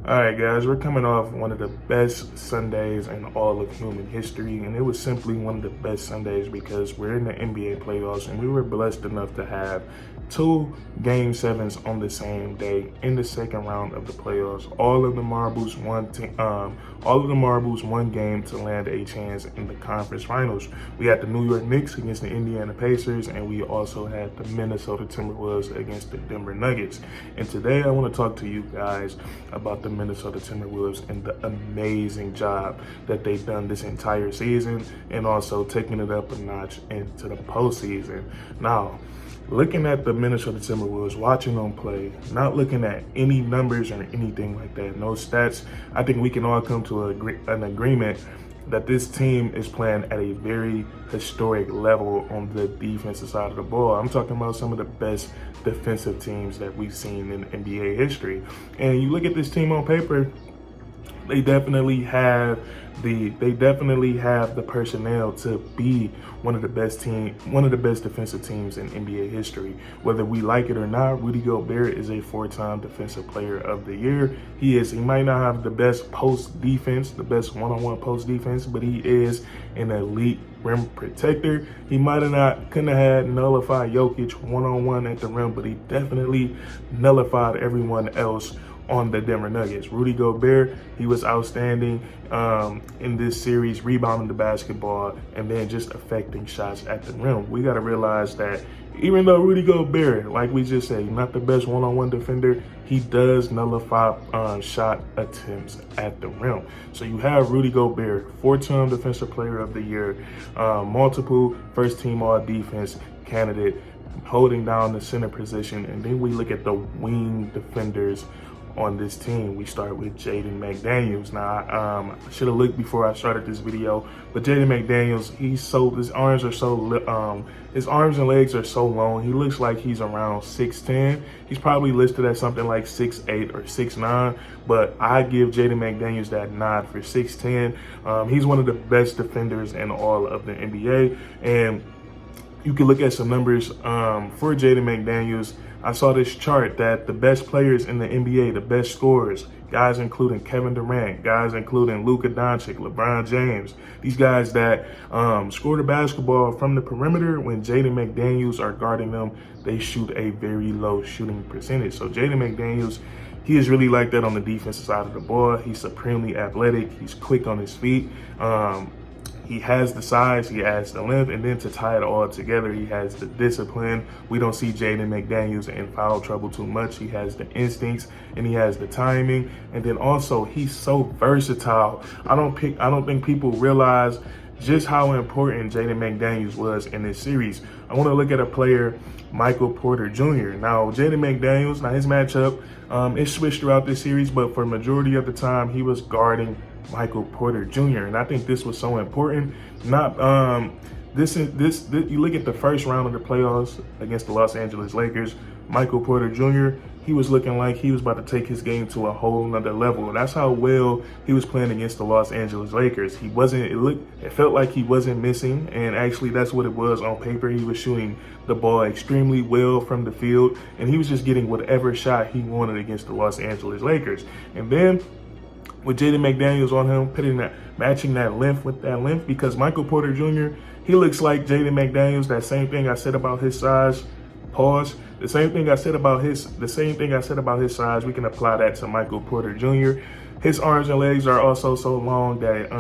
All right, guys, we're coming off one of the best Sundays in all of human history, and it was simply one of the best Sundays because we're in the NBA playoffs, and we were blessed enough to have two Game 7s on the same day in the second round of the playoffs. All of the marbles, one game to land a chance in the conference finals. We had the New York Knicks against the Indiana Pacers, and we also had the Minnesota Timberwolves against the Denver Nuggets. And today I want to talk to you guys about the Minnesota Timberwolves and the amazing job that they've done this entire season, and also taking it up a notch into the postseason. Now, looking at the Minnesota Timberwolves, watching them play, not looking at any numbers or anything like that, no stats, I think we can all come to an agreement that this team is playing at a very historic level on the defensive side of the ball. I'm talking about some of the best defensive teams that we've seen in NBA history. And you look at this team on paper, they definitely have the personnel to be one of the best defensive teams in NBA history. Whether we like it or not, Rudy Gobert is a 4-time Defensive Player of the Year. He might not have the best post defense, the best one-on-one post defense, but he is an elite rim protector. He couldn't have had nullified Jokic one-on-one at the rim, but he definitely nullified everyone else on the Denver Nuggets. Rudy Gobert, he was outstanding in this series, rebounding the basketball and then just affecting shots at the rim. We got to realize that even though Rudy Gobert, like we just said, not the best one-on-one defender, he does nullify shot attempts at the rim. So you have Rudy Gobert, 4-time Defensive Player of the Year, multiple first-team all-defense candidate, holding down the center position. And then we look at the wing defenders on this team. We start with Jaden McDaniels. Now, I should have looked before I started this video, but Jaden McDaniels, his arms and legs are so long. He looks like he's around 6'10". He's probably listed as something like 6'8" or 6'9", but I give Jaden McDaniels that nod for 6'10". He's one of the best defenders in all of the NBA, and you can look at some numbers for Jaden McDaniels. I saw this chart that the best players in the NBA, the best scorers, guys including Kevin Durant, guys including Luka Doncic, LeBron James, these guys that score the basketball from the perimeter, when Jaden McDaniels are guarding them, they shoot a very low shooting percentage. So Jaden McDaniels, he is really like that on the defensive side of the ball. He's supremely athletic. He's quick on his feet. He has the size, he has the length, and then to tie it all together, he has the discipline. We don't see Jaden McDaniels in foul trouble too much. He has the instincts and he has the timing, and then also he's so versatile. I don't think people realize just how important Jaden McDaniels was in this series. I want to look at a player, Michael Porter Jr. Now, Jaden McDaniels, his matchup, it switched throughout this series, but for the majority of the time, he was guarding Michael Porter Jr. And I think this was so important. You look at the first round of the playoffs against the Los Angeles Lakers, Michael Porter Jr., he was looking like he was about to take his game to a whole nother level. That's how well he was playing against the Los Angeles Lakers. It felt like he wasn't missing, and actually that's what it was on paper. He was shooting the ball extremely well from the field, and he was just getting whatever shot he wanted against the Los Angeles Lakers. And then with Jaden McDaniels on him, matching that length with that length, because Michael Porter Jr., he looks like Jaden McDaniels. That same thing I said about his size, pause. The same thing I said about his size, we can apply that to Michael Porter Jr. His arms and legs are also so long that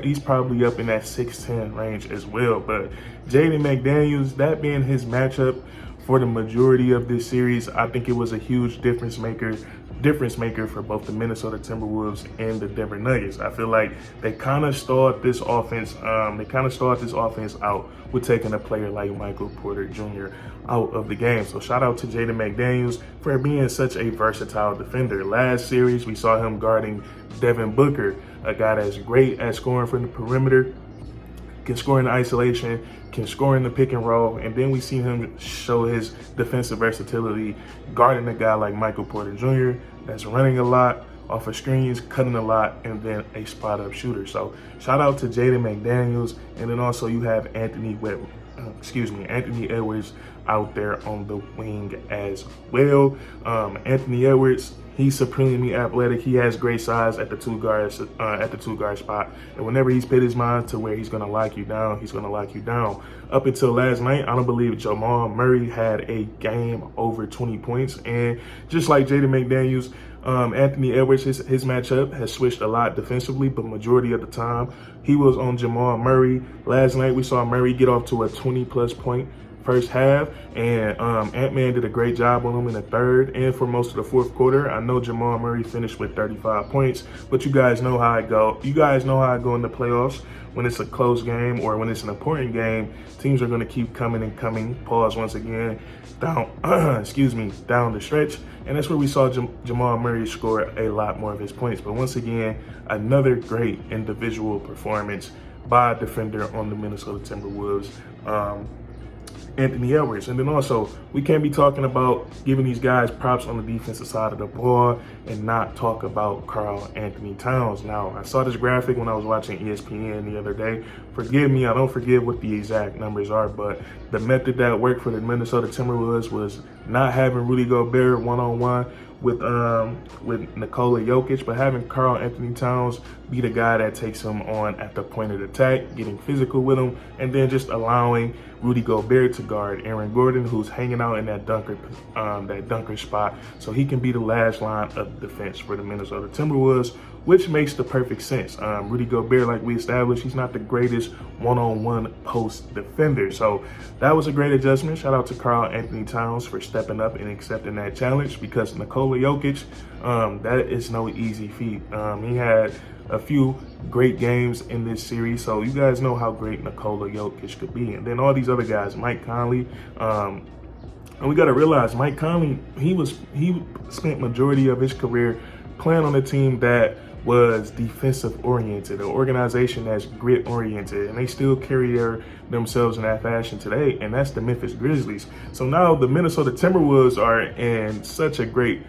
he's probably up in that 6'10" range as well. But Jaden McDaniels, that being his matchup for the majority of this series, I think it was a huge difference maker for both the Minnesota Timberwolves and the Denver Nuggets. I feel like they kind of stalled this offense. Out with taking a player like Michael Porter Jr. out of the game. So shout out to Jaden McDaniels for being such a versatile defender. Last series, we saw him guarding Devin Booker, a guy that's great at scoring from the perimeter, can score in isolation, can score in the pick and roll, and then we see him show his defensive versatility guarding a guy like Michael Porter Jr. that's running a lot off of screens, cutting a lot, and then a spot-up shooter. So shout out to Jaden McDaniels, and then also you have Anthony Edwards out there on the wing as well. Anthony Edwards, He's supremely athletic. He has great size at the two guard spot. And whenever he's put his mind to where he's gonna lock you down, he's gonna lock you down. Up until last night, I don't believe Jamal Murray had a game over 20 points. And just like Jaden McDaniels, Anthony Edwards, his matchup has switched a lot defensively, but majority of the time he was on Jamal Murray. Last night we saw Murray get off to a 20-plus point first half, and Ant-Man did a great job on him in the third and for most of the fourth quarter. I know Jamal Murray finished with 35 points, but you guys know how I go. You guys know how I go in the playoffs. When it's a close game or when it's an important game, teams are going to keep coming and coming. Pause once again, down, down the stretch. And that's where we saw Jamal Murray score a lot more of his points. But once again, another great individual performance by a defender on the Minnesota Timberwolves. Anthony Edwards. And then also, we can't be talking about giving these guys props on the defensive side of the ball and not talk about Karl Anthony Towns. Now, I saw this graphic when I was watching ESPN the other day. Forgive me, I don't forget what the exact numbers are, but the method that worked for the Minnesota Timberwolves was not having Rudy Gobert one-on-one with Nikola Jokic, but having Karl Anthony Towns be the guy that takes him on at the point of attack, getting physical with him, and then just allowing Rudy Gobert to guard Aaron Gordon, who's hanging out in that dunker spot, so he can be the last line of defense for the Minnesota Timberwolves, which makes the perfect sense. Rudy Gobert, like we established, he's not the greatest one-on-one post defender. So that was a great adjustment. Shout out to Karl Anthony Towns for stepping up and accepting that challenge, because Nikola Jokic, that is no easy feat. He had a few great games in this series, so you guys know how great Nikola Jokic could be. And then all these other guys, Mike Conley, and we got to realize Mike Conley, he spent majority of his career playing on a team that was defensive oriented, an organization that's grit oriented, and they still carry themselves in that fashion today, and that's the Memphis Grizzlies. So now the Minnesota Timberwolves are in such a great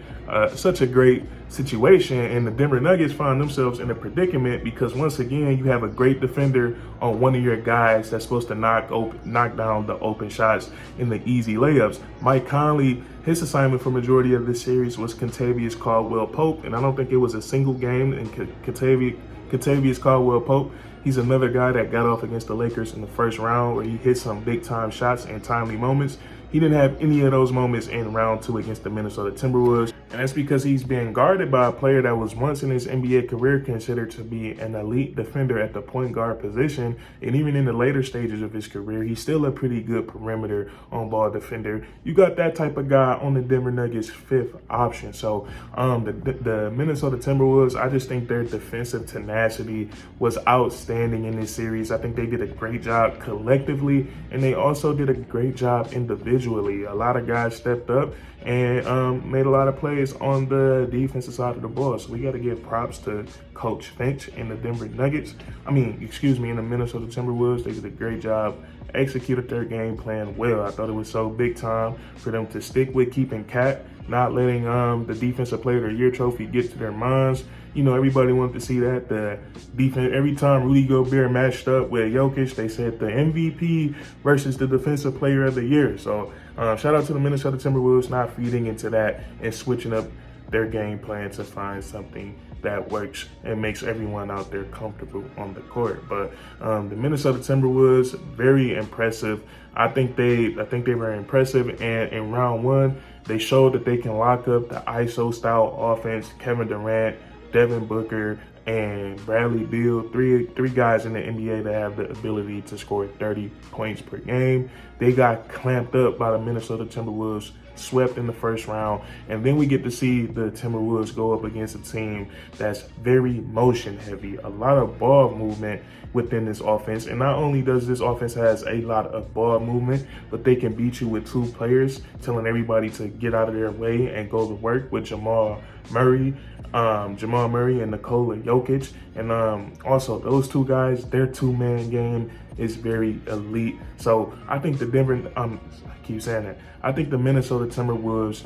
situation, and the Denver Nuggets find themselves in a predicament because once again you have a great defender on one of your guys that's supposed to knock down the open shots in the easy layups. Mike Conley, his assignment for majority of this series was Kentavious Caldwell-Pope, and I don't think it was a single game in Kentavious Caldwell-Pope. He's another guy that got off against the Lakers in the first round where he hit some big time shots in timely moments. He didn't have any of those moments in round 2 against the Minnesota Timberwolves. And that's because he's being guarded by a player that was once in his NBA career considered to be an elite defender at the point guard position. And even in the later stages of his career, he's still a pretty good perimeter on-ball defender. You got that type of guy on the Denver Nuggets' 5th option. So the Minnesota Timberwolves, I just think their defensive tenacity was outstanding in this series. I think they did a great job collectively, and they also did a great job individually. A lot of guys stepped up and made a lot of plays on the defensive side of the ball. So we got to give props to Coach Finch and the Denver Nuggets. In the Minnesota Timberwolves. They did a great job, executed their game plan well. I thought it was so big time for them to stick with keeping Cat, not letting the Defensive Player of the Year trophy get to their minds. You know, everybody wanted to see that. The defense, every time Rudy Gobert matched up with Jokic, they said the MVP versus the Defensive Player of the Year. So shout out to the Minnesota Timberwolves not feeding into that and switching up their game plan to find something that works and makes everyone out there comfortable on the court. But the Minnesota Timberwolves, very impressive. I think they were impressive, and in round 1, they showed that they can lock up the ISO style offense. Kevin Durant, Devin Booker, and Bradley Beal, three guys in the NBA that have the ability to score 30 points per game. They got clamped up by the Minnesota Timberwolves, swept in the first round, and then we get to see the Timberwolves go up against a team that's very motion heavy, a lot of ball movement within this offense. And not only does this offense has a lot of ball movement, but they can beat you with 2 players, telling everybody to get out of their way and go to work with Jamal Murray and Nikola Jokic. And also those 2 guys, their 2-man game is very elite. So I think the I think the Minnesota Timberwolves,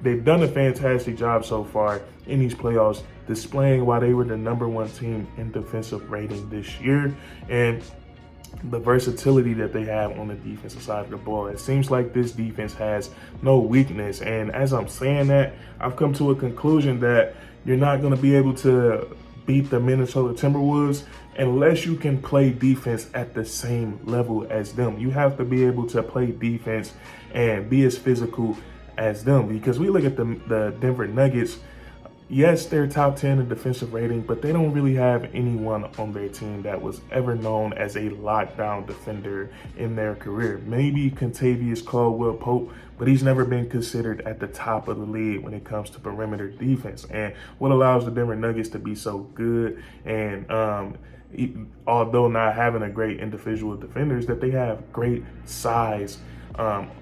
they've done a fantastic job so far in these playoffs, displaying why they were the #1 team in defensive rating this year. And the versatility that they have on the defensive side of the ball. It seems like this defense has no weakness. And as I'm saying that, I've come to a conclusion that you're not going to be able to beat the Minnesota Timberwolves unless you can play defense at the same level as them. You have to be able to play defense and be as physical as them, because we look at the Denver Nuggets. Yes, they're top 10 in defensive rating, but they don't really have anyone on their team that was ever known as a lockdown defender in their career. Maybe Contavious Caldwell-Pope, but he's never been considered at the top of the league when it comes to perimeter defense. And what allows the Denver Nuggets to be so good, and although not having a great individual defenders, that they have great size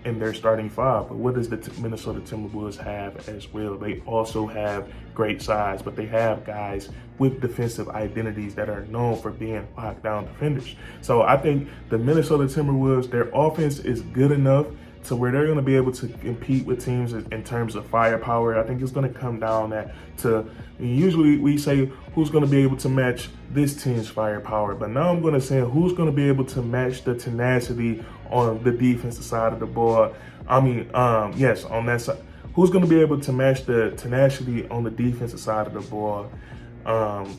in their starting five. But what does the Minnesota Timberwolves have as well? They also have great size, but they have guys with defensive identities that are known for being lockdown defenders. So I think the Minnesota Timberwolves, their offense is good enough to where they're going to be able to compete with teams in terms of firepower. I think it's going to come down to usually we say who's going to be able to match this team's firepower, but now I'm going to say who's going to be able to match the tenacity on the defensive side of the ball. Yes, on that side. Who's going to be able to match the tenacity on the defensive side of the ball,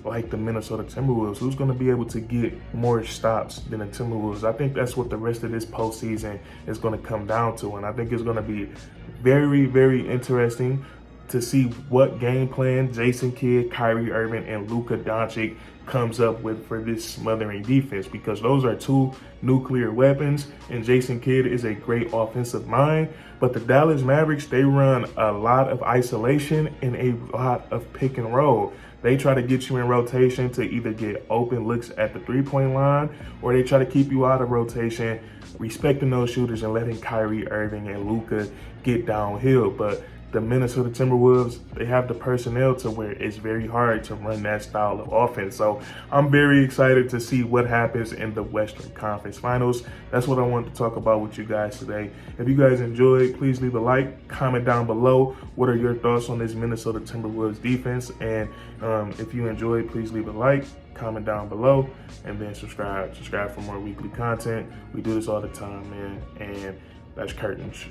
like the Minnesota Timberwolves? Who's going to be able to get more stops than the Timberwolves? I think that's what the rest of this postseason is going to come down to, and I think it's going to be very, very interesting to see what game plan Jason Kidd, Kyrie Irving, and Luka Doncic comes up with for this smothering defense, because those are two nuclear weapons, and Jason Kidd is a great offensive mind. But the Dallas Mavericks, they run a lot of isolation and a lot of pick and roll. They try to get you in rotation to either get open looks at the three-point line, or they try to keep you out of rotation, respecting those shooters and letting Kyrie Irving and Luka get downhill. But the Minnesota Timberwolves, they have the personnel to where it's very hard to run that style of offense. So I'm very excited to see what happens in the Western Conference Finals. That's what I wanted to talk about with you guys today. If you guys enjoyed, please leave a like, comment down below. What are your thoughts on this Minnesota Timberwolves defense? And if you enjoyed, please leave a like, comment down below, and then subscribe for more weekly content. We do this all the time, man. And that's curtains.